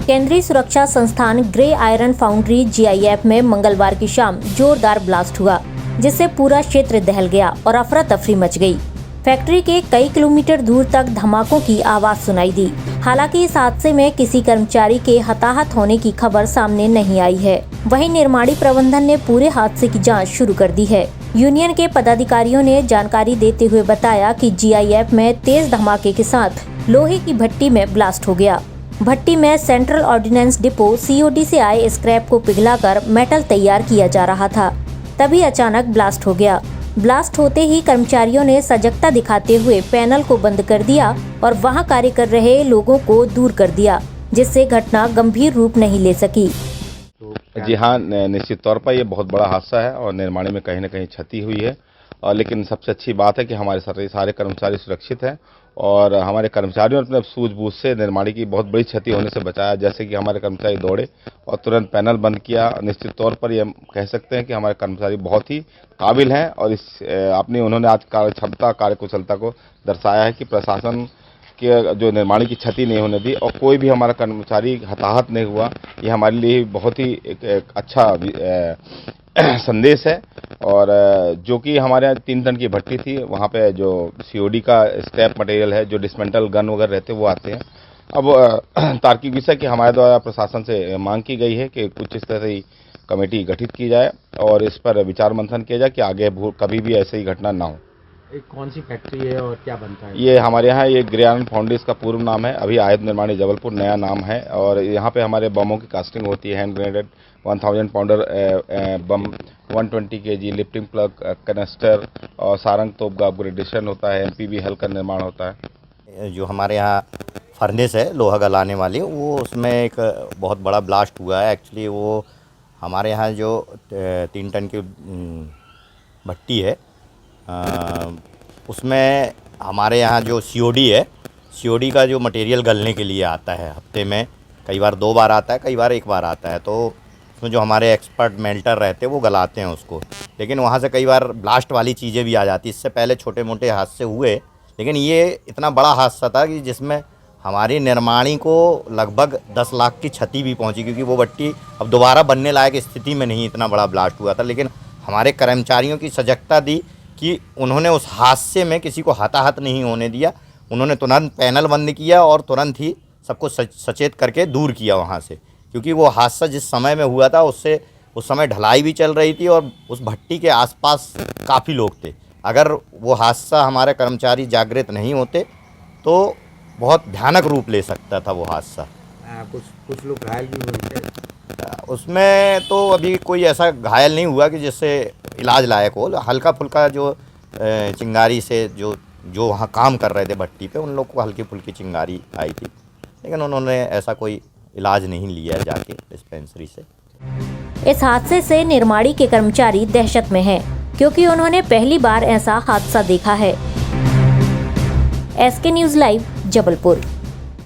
केंद्रीय सुरक्षा संस्थान ग्रे आयरन फाउंड्री GIF में मंगलवार की शाम जोरदार ब्लास्ट हुआ, जिससे पूरा क्षेत्र दहल गया और अफरा तफरी मच गई। फैक्ट्री के कई किलोमीटर दूर तक धमाकों की आवाज सुनाई दी। हालांकि इस हादसे में किसी कर्मचारी के हताहत होने की खबर सामने नहीं आई है। वहीं निर्माणी प्रबंधन ने पूरे हादसे की जांच शुरू कर दी है। यूनियन के पदाधिकारियों ने जानकारी देते हुए बताया कि GIF में तेज धमाके के साथ लोहे की भट्टी में ब्लास्ट हो गया। भट्टी में सेंट्रल ऑर्डिनेंस डिपो COD से आए स्क्रैप को पिघलाकर मेटल तैयार किया जा रहा था। तभी अचानक ब्लास्ट हो गया। ब्लास्ट होते ही कर्मचारियों ने सजगता दिखाते हुए पैनल को बंद कर दिया और वहां कार्य कर रहे लोगों को दूर कर दिया, जिससे घटना गंभीर रूप नहीं ले सकी। जी हाँ, निश्चित तौर पर यह बहुत बड़ा हादसा है और निर्माण में कहीं न कहीं क्षति हुई है। और लेकिन सबसे अच्छी बात है कि हमारे सारे कर्मचारी सुरक्षित हैं और हमारे कर्मचारियों ने अपने सूझबूझ से निर्माणी की बहुत बड़ी क्षति होने से बचाया। जैसे कि हमारे कर्मचारी दौड़े और तुरंत पैनल बंद किया। निश्चित तौर पर ये कह सकते हैं कि हमारे कर्मचारी बहुत ही काबिल हैं और उन्होंने आज कार्यकुशलता को दर्शाया है कि प्रशासन के जो निर्माण की क्षति नहीं होने दी और कोई भी हमारा कर्मचारी हताहत नहीं हुआ। ये हमारे लिए बहुत ही एक अच्छा संदेश है। और जो कि हमारे यहाँ 3 टन की भट्टी थी, वहाँ पे जो COD का स्क्रैप मटेरियल है, जो डिसमेंटल गन वगैरह रहते हैं वो आते हैं। अब तार्किक विषय कि हमारे द्वारा प्रशासन से मांग की गई है कि कुछ इस तरह की कमेटी गठित की जाए और इस पर विचार मंथन किया जाए कि आगे कभी भी ऐसी घटना ना हो। कौन सी फैक्ट्री है और क्या बनता है? ये हमारे यहाँ ये ग्रे आयरन फाउंड्री का पूर्व नाम है, अभी आयुध निर्माणी जबलपुर नया नाम है। और यहाँ पे हमारे बमों की कास्टिंग होती है, हैंड ग्रेनेडेड 1000 पाउंडर बम, 120 kg लिफ्टिंग प्लग, कैनेस्टर और सारंग तोप का अपग्रेडेशन होता है। MPV हल का निर्माण होता है। जो हमारे यहाँ फर्नेस है लोहा गलाने वाली, वो उसमें एक बहुत बड़ा ब्लास्ट हुआ है। एक्चुअली वो हमारे यहाँ जो 3 टन की भट्टी है, उसमें हमारे यहाँ जो COD है, COD का जो मटेरियल गलने के लिए आता है, हफ्ते में कई बार 2 बार आता है, कई बार 1 बार आता है। तो उसमें जो हमारे एक्सपर्ट मेल्टर रहते हैं वो गलाते हैं उसको। लेकिन वहाँ से कई बार ब्लास्ट वाली चीज़ें भी आ जाती। इससे पहले छोटे मोटे हादसे हुए, लेकिन ये इतना बड़ा हादसा था कि जिसमें हमारी निर्माणी को लगभग 10 लाख की क्षति भी पहुँची, क्योंकि वो भट्टी अब दोबारा बनने लायक स्थिति में नहीं, इतना बड़ा ब्लास्ट हुआ था। लेकिन हमारे कर्मचारियों की सजगता दी कि उन्होंने उस हादसे में किसी को हताहत नहीं होने दिया। उन्होंने तुरंत पैनल बंद किया और तुरंत ही सबको सचेत करके दूर किया वहाँ से, क्योंकि वो हादसा जिस समय में हुआ था उस समय ढलाई भी चल रही थी और उस भट्टी के आसपास काफ़ी लोग थे। अगर वो हादसा हमारे कर्मचारी जागृत नहीं होते तो बहुत भयानक रूप ले सकता था वो हादसा। कुछ लोग घायल भी हुए थे उसमें। तो अभी कोई ऐसा घायल नहीं हुआ कि जिससे इलाज लायक हो। हल्का फुल्का जो चिंगारी से जो वहाँ काम कर रहे थे भट्टी पे, उन लोग को हल्की फुल्की चिंगारी आई थी, लेकिन उन्होंने ऐसा कोई इलाज नहीं लिया जाके डिस्पेंसरी से। इस हादसे से निर्माणी के कर्मचारी दहशत में हैं, क्योंकि उन्होंने पहली बार ऐसा हादसा देखा है। SK news live, Jabalpur.